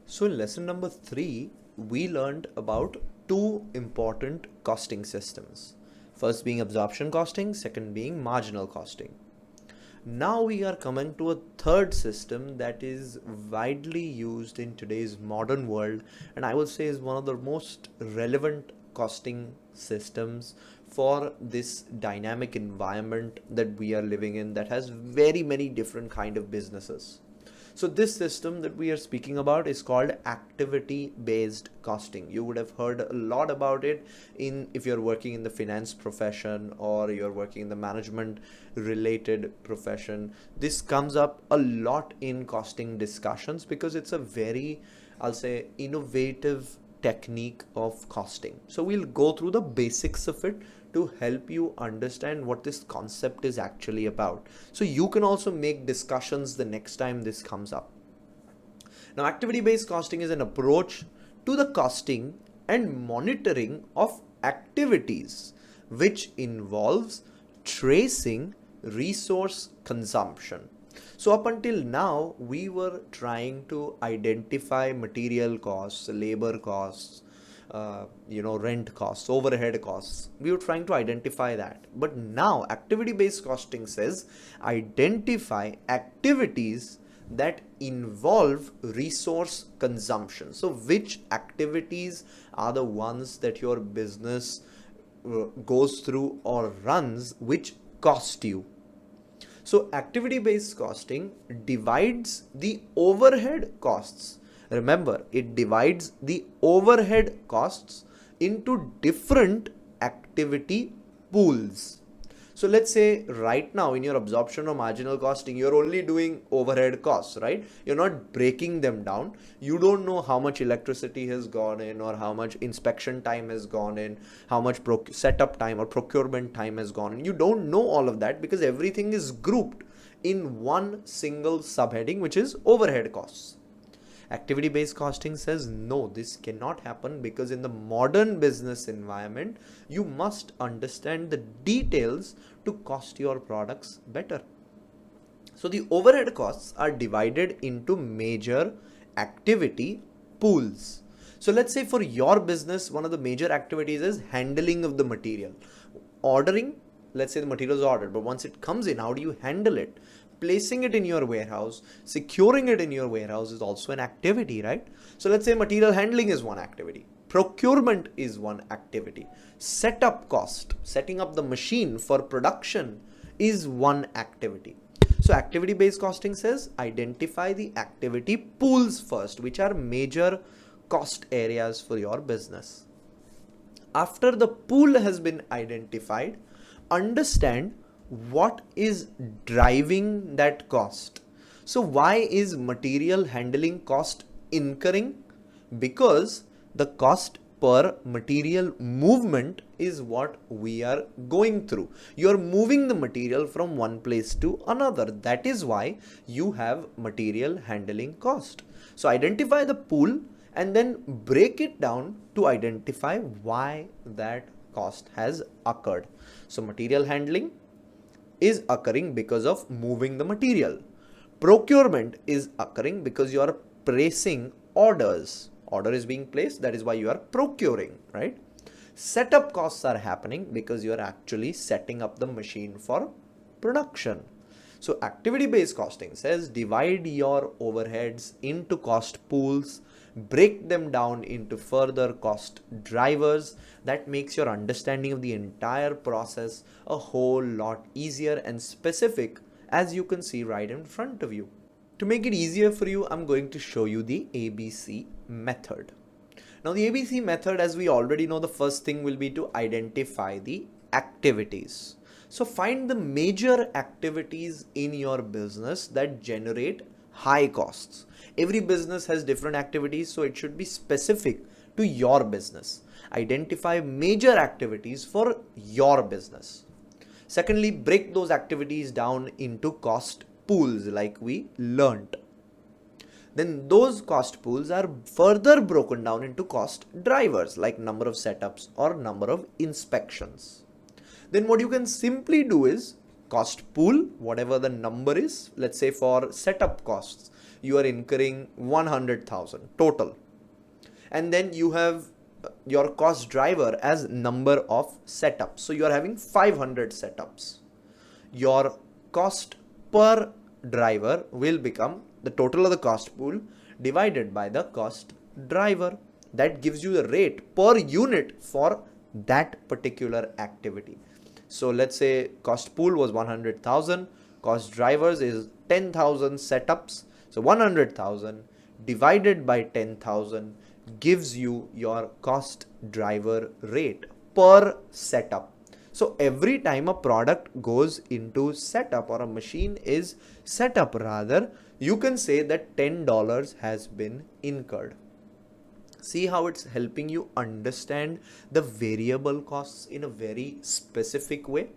So in lesson number 3, we learned about two important costing systems. First being absorption costing, second being marginal costing. Now we are coming to a third system that is widely used in today's modern world, and I will say is one of the most relevant costing systems for this dynamic environment that we are living in that has very many different kind of businesses. So this system that we are speaking about is called activity based costing. You would have heard a lot about it in if you're working in the finance profession or you're working in the management related profession. This comes up a lot in costing discussions because it's a very, I'll say, innovative technique of costing. So we'll go through the basics of it to help you understand what this concept is actually about. So you can also make discussions the next time this comes up. Now, activity-based costing is an approach to the costing and monitoring of activities which involves tracing resource consumption. So up until now, we were trying to identify material costs, labor costs, rent costs, overhead costs. We were trying to identify that. But now activity-based costing says identify activities that involve resource consumption. So which activities are the ones that your business goes through or runs which cost you? So activity-based costing divides the overhead costs. Remember, it divides the overhead costs into different activity pools. So let's say right now in your absorption or marginal costing, you're only doing overhead costs, right? You're not breaking them down. You don't know how much electricity has gone in or how much inspection time has gone in, how much setup time or procurement time has gone in. You don't know all of that because everything is grouped in one single subheading, which is overhead costs. Activity-based costing says no, this cannot happen because in the modern business environment, you must understand the details to cost your products better. So the overhead costs are divided into major activity pools. So let's say for your business, one of the major activities is handling of the material. Ordering, let's say the material is ordered, but once it comes in, how do you handle it? Placing it in your warehouse, securing it in your warehouse is also an activity, right? So let's say material handling is one activity. Procurement is one activity. Setup cost, setting up the machine for production is one activity. So activity-based costing says identify the activity pools first, which are major cost areas for your business. After the pool has been identified, understand what is driving that cost. So why is material handling cost incurring? Because the cost per material movement is what we are going through. You're moving the material from one place to another. That is why you have material handling cost. So identify the pool and then break it down to identify why that cost has occurred. So material handling is occurring because of moving the material. Procurement is occurring because you are placing orders. Order is being placed, that is why you are procuring, right? Setup costs are happening because you are actually setting up the machine for production. So activity-based costing says divide your overheads into cost pools, break them down into further cost drivers. That makes your understanding of the entire process a whole lot easier and specific, as you can see right in front of you. To make it easier for you, I'm going to show you the ABC method. Now the ABC method, as we already know, the first thing will be to identify the activities. So find the major activities in your business that generate high costs. Every business has different activities, so it should be specific to your business. Identify major activities for your business. Secondly, break those activities down into cost pools like we learnt. Then those cost pools are further broken down into cost drivers like number of setups or number of inspections. Then what you can simply do is cost pool, whatever the number is. Let's say for setup costs, you are incurring 100,000 total. And then you have your cost driver as number of setups. So you are having 500 setups. Your cost per driver will become the total of the cost pool divided by the cost driver. That gives you the rate per unit for that particular activity. So let's say cost pool was 100,000, cost drivers is 10,000 setups. So 100,000 divided by 10,000 gives you your cost driver rate per setup. So every time a product goes into setup, or a machine is set up rather, you can say that $10 has been incurred. See how it's helping you understand the variable costs in a very specific way?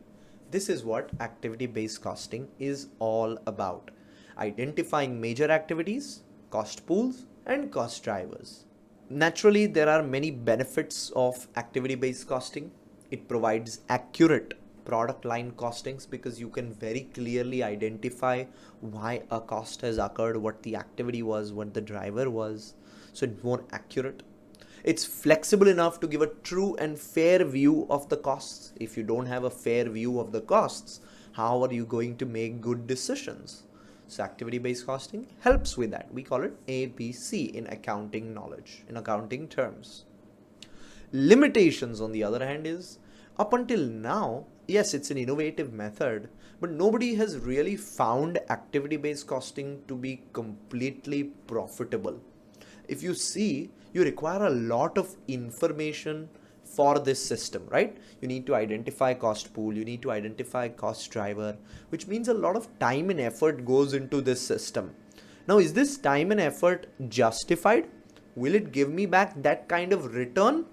This is what activity-based costing is all about. Identifying major activities, cost pools, and cost drivers. Naturally, there are many benefits of activity-based costing. It provides accurate product line costings because you can very clearly identify why a cost has occurred, what the activity was, what the driver was. So it's more accurate. It's flexible enough to give a true and fair view of the costs. If you don't have a fair view of the costs, how are you going to make good decisions? So activity-based costing helps with that. We call it ABC in accounting knowledge, in accounting terms. Limitations, on the other hand, is up until now, yes, it's an innovative method, but nobody has really found activity-based costing to be completely profitable. If you see, you require a lot of information for this system, right? You need to identify cost pool, you need to identify cost driver, which means a lot of time and effort goes into this system. Now, is this time and effort justified? Will it give me back that kind of return?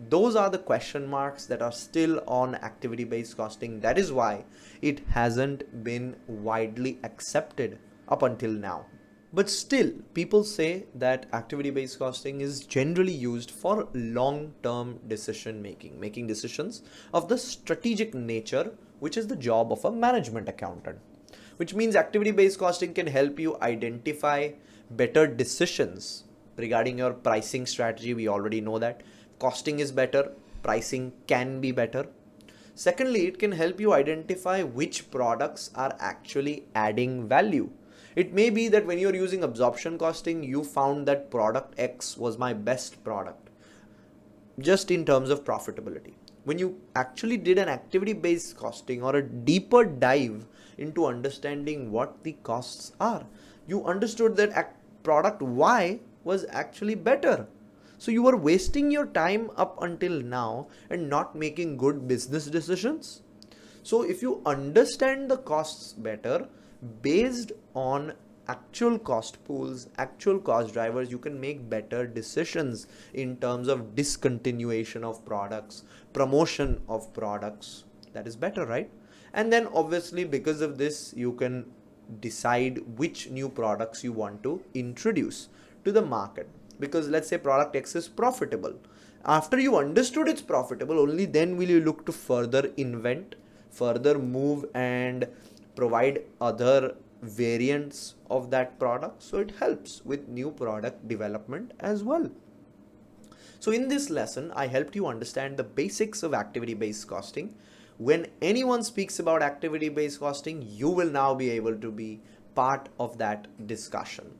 Those are the question marks that are still on activity-based costing. That is why it hasn't been widely accepted up until now. But still, people say that activity-based costing is generally used for long-term decision making, making decisions of the strategic nature, which is the job of a management accountant. Which means activity-based costing can help you identify better decisions regarding your pricing strategy. We already know that costing is better, pricing can be better. Secondly, it can help you identify which products are actually adding value. It may be that when you're using absorption costing, you found that product X was my best product, just in terms of profitability. When you actually did an activity-based costing or a deeper dive into understanding what the costs are, you understood that product Y was actually better. So you were wasting your time up until now and not making good business decisions. So if you understand the costs better, based on actual cost pools, actual cost drivers, you can make better decisions in terms of discontinuation of products, promotion of products. That is better, right? And then obviously because of this, you can decide which new products you want to introduce to the market. Because let's say product X is profitable. After you understood it's profitable, only then will you look to further invent, further move and provide other variants of that product. So it helps with new product development as well. So in this lesson, I helped you understand the basics of activity-based costing. When anyone speaks about activity-based costing, you will now be able to be part of that discussion.